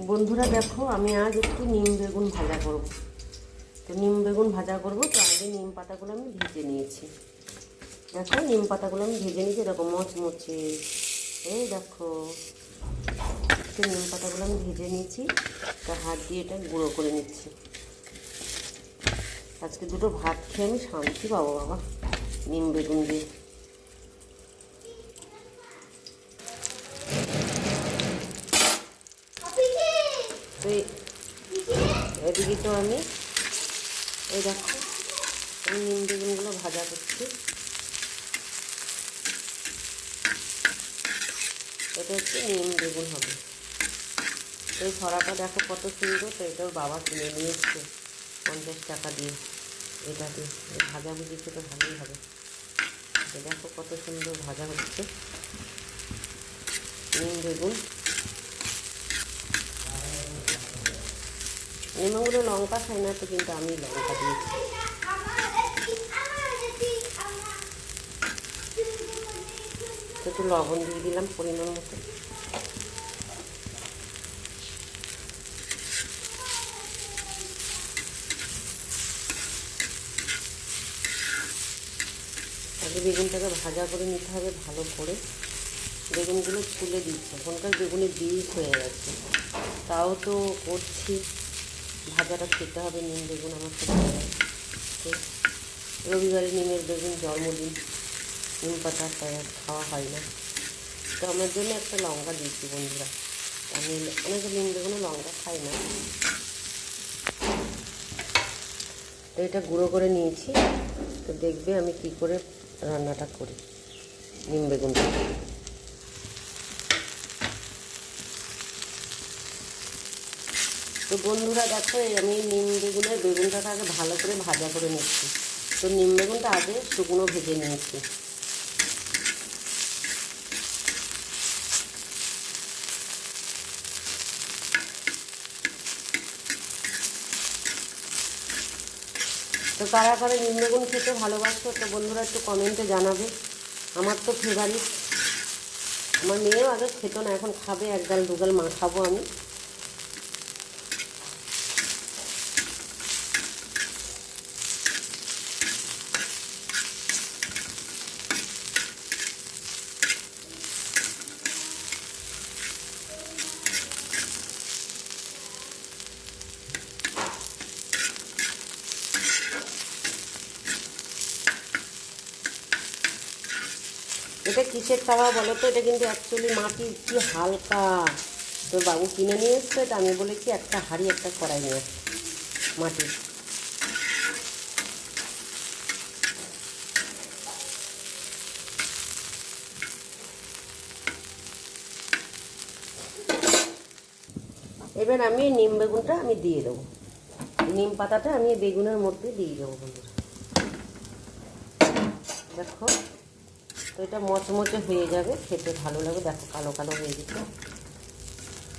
বন্ধুরা দেখো, আমি আজ একটু নিম বেগুন ভাজা করব। তো নিম বেগুন ভাজা করব, তো আগে নিম পাতাগুলো আমি ভেজে নিয়েছি। দেখো, নিম পাতাগুলো আমি ভেজে নিয়েছি, এরকম মচমচে। এই দেখো, তো নিম পাতাগুলো আমি ভেজে নিয়েছি, তো হাত দিয়ে এটা গুঁড়ো করে নিচ্ছি। আজকে দুটো ভাত খেয়ে আমি শান্তি পাবো বাবা, নিম বেগুন দিয়ে। তো এদিকে তো আমি এই দেখো, আমি নিম বেগুনগুলো ভাজা করছি। এটা হচ্ছে নিম বেগুন হবে। এই ছড়াটা দেখো কত সুন্দর। তো এটাও বাবা কিনে নিয়ে এসছে 50 টাকা দিয়ে। এটা দিয়ে ভাজা ভুজি খেতে ভালোই হবে। দেখো কত সুন্দর ভাজা হচ্ছে নিম বেগুন। নিমগুলো লঙ্কা খাই না তো, কিন্তু আমি লঙ্কা দিয়েছি। একটু লবণ দিয়ে দিলাম পরিমাণ মতো। আগে বেগুনটাকে ভাজা করে নিতে হবে ভালো করে। বেগুনগুলো ছুলে দিচ্ছে, এখনকার বেগুনে বীজ হয়ে গেছে, তাও তো করছি। ভাজাটা খেতে হবে, নিম বেগুন আমার খুব ভালো লাগে। রবিবারে নিমের বেগুন জন্মদিন, নিম পাতা খাওয়া হয় না, তো আমার জন্য একটা লঙ্কা দিয়েছি বন্ধুরা। আমি অনেকে নিম বেগুনে লঙ্কা খাই না। তো এটা গুঁড়ো করে নিয়েছি। তো দেখবে আমি কি করে রান্নাটা করি নিম বেগুনটা। তো বন্ধুরা দেখো, আমি নিম বেগুনের বেগুনটাকে আগে ভালো করে ভাজা করে নিচ্ছি। তো নিম বেগুনটা আগে শুকনো ভেজে নিয়েছি। তো কারা কারা নিম বেগুন খেতে ভালোবাসো, তো বন্ধুরা একটু কমেন্টে জানাবে। আমার তো ফেভারিট। আমার মেয়েও আগে খেত না, এখন খাবে, এক গাল দু গাল খাবো আমি। এটা কিসের তাওয়া বলো তো? এটা কিন্তু অ্যাকচুয়ালি মাটির, কি হালকা। তো বাবু কিনে নিয়ে এসছে, এটা আমি বলেছি একটা হাঁড়ি একটা কড়াই নিয়ে আসছে মাটির। এবার আমি নিম বেগুনটা আমি দিয়ে দেবো, নিম পাতাটা আমি বেগুনের মধ্যে দিয়ে দেবো বন্ধুরা। দেখো, তো এটা মচমচে হয়ে যাবে, খেতে ভালো লাগবে। দেখো কালো কালো হয়ে গেছে।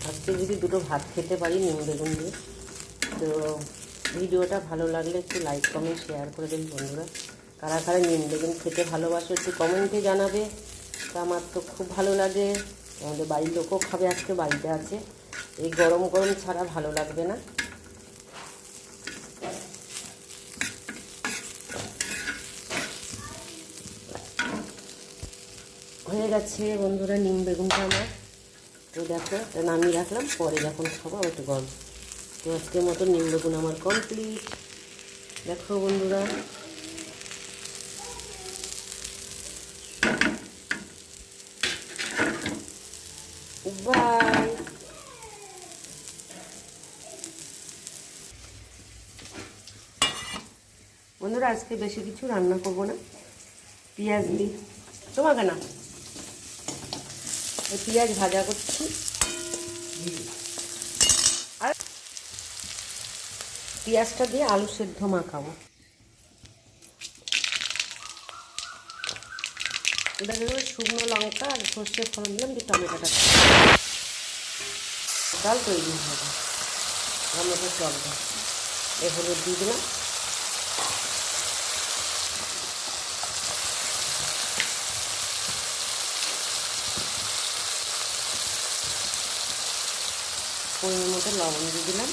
আজকে যদি দুটো ভাত খেতে পারি নিম বেগুন দিয়ে। তো ভিডিওটা ভালো লাগলে একটু লাইক কমেন্ট শেয়ার করে দেন বন্ধুরা। কারা কারা নিম বেগুন খেতে ভালোবাসো একটু কমেন্টে জানাবে। তো আমার তো খুব ভালো লাগে, আমাদের বাড়ির লোকও খাবে, আজকে বাড়িতে আছে। এই গরম গরম ছাড়া ভালো লাগবে না। হয়ে গেছে বন্ধুরা নিম বেগুনটা আমার। তো দেখো, এটা নামিয়ে রাখলাম, পরে যখন খাবো একটু গরম। তো আজকের মতো নিম বেগুন আমার কমপ্লিট। দেখো বন্ধুরা, বাই। বন্ধুরা আজকে বেশি কিছু রান্না করবো না, পেঁয়াজ দিই তোমাকে না, পেঁয়াজ ভাজা করছি। আর পেঁয়াজটা দিয়ে আলু সেদ্ধ মাখাবো। এটা শুকনো লঙ্কা আর সর্ষে ফোড়ন দিলাম, দিয়ে টমেটোটা ডাল তৈরি হবে। টমেটো টক ডাল। এ হলুদ দিয়ে দিলাম। পরিমাণ মতো লবণ দিয়ে দিলাম।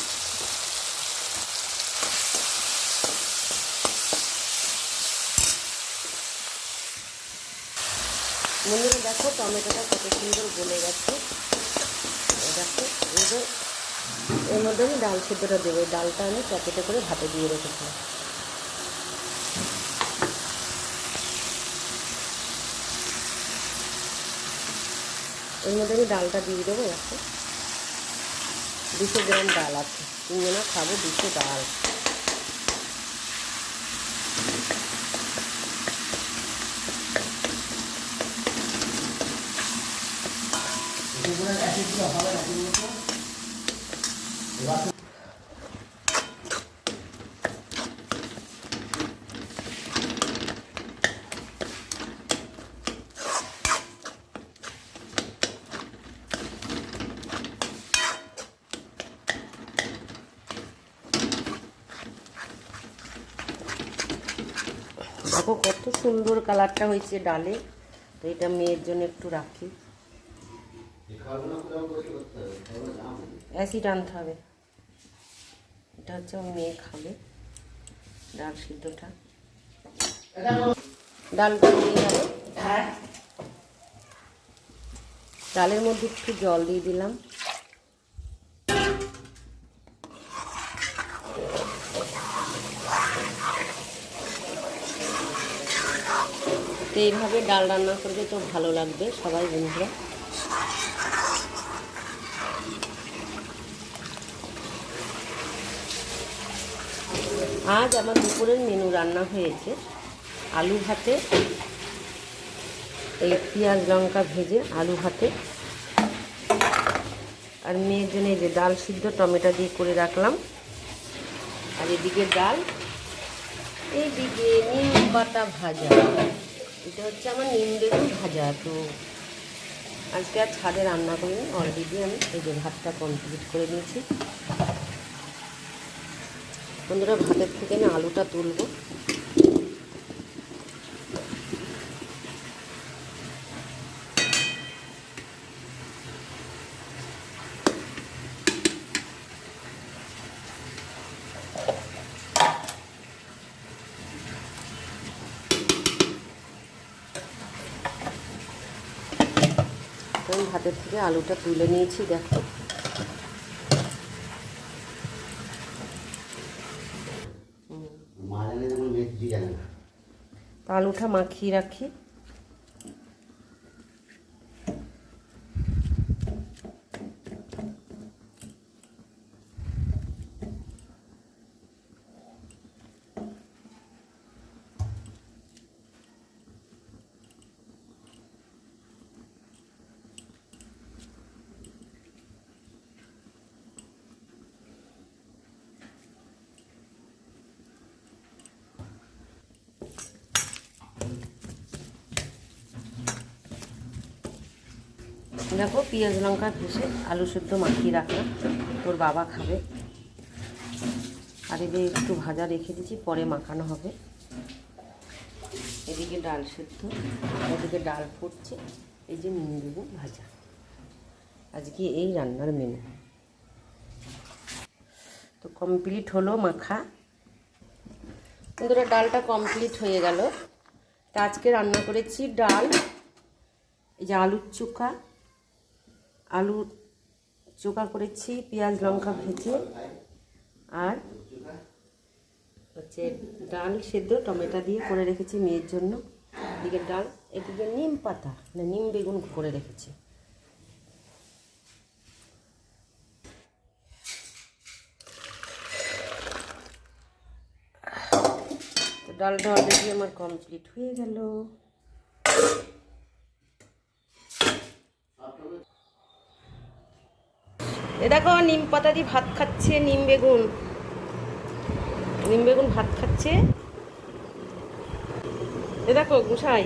বন্ধুরা দেখো টমেটোটা কত সুন্দর গলে গেছে। দেখো এর মধ্যে আমি ডাল সেদ্ধটা দেবো। ডালটা আমি প্যাকেটে করে ভাতে দিয়ে রেখেছিলাম। এর মধ্যে আমি ডালটা দিয়ে দেবো। দেখো 200 গ্রাম ডাল আছে, 3 জনা খাবো 200 ডাল। দেখো কত সুন্দর কালারটা হয়েছে ডালে। তো এটা মেয়ের জন্য একটু রাখি। অ্যাসিড আনতে হবে। এটা হচ্ছে আমার মেয়ে খাবে ডাল সিদ্ধটা। ডালটা দিয়ে যাবে। ডালের মধ্যে একটু জল দিয়ে দিলাম। তো এইভাবে ডাল রান্না করলে তো ভালো লাগবে সবাই বন্ধুরা। আজ আমার দুপুরের মেনু রান্না হয়েছে আলু ভাতে, এই পেঁয়াজ লঙ্কা ভেজে আলু ভাতে, আর মেয়ের জন্য এই যে ডাল সিদ্ধ টমেটো দিয়ে করে রাখলাম। আর এদিকে ডাল, এইদিকে নিম পাতা ভাজা। এটা হচ্ছে আমার নিম বেগুন ভাজা। তো আজকে আর ছাদে রান্না করিনি, অলরেডি আমি এই যে ভাতটা কমপ্লিট করে নিয়েছি। বন্ধুরা ভাতের থেকে আমি আলুটা তুলব। আমি ভাতের থেকে আলুটা তুলে নিয়েছি। দেখো আলুটা মাখিয়ে রাখি। দেখো পেঁয়াজ লঙ্কা ভেসে আলু সেদ্ধ মাখিয়ে রাখলাম, তোর বাবা খাবে। আর এদিকে একটু ভাজা রেখে দিচ্ছি, পরে মাখানো হবে। এদিকে ডাল সেদ্ধ, এদিকে ডাল ফুটছে, এই যে নিম বেগুন ভাজা। আজকে এই রান্নার মেনু। তো কমপ্লিট হলো মাখা। বন্ধুরা ডালটা কমপ্লিট হয়ে গেল। তা আজকে রান্না করেছি ডাল, এই যে আলুর চোখা, আলুর চোখা করেছি পেঁয়াজ লঙ্কা ভেজে, আর হচ্ছে ডাল সেদ্ধ টমেটো দিয়ে করে রেখেছি মেয়ের জন্য। এদিকে ডাল, এদিকে নিম পাতা মানে নিম বেগুন করে রেখেছি। তো ডালটা অলরেডি আমার কমপ্লিট হয়ে গেল। এ দেখো নিম পাতা দিয়ে ভাত খাচ্ছে, নিম বেগুন ভাত খাচ্ছে। এ দেখো গোসাই।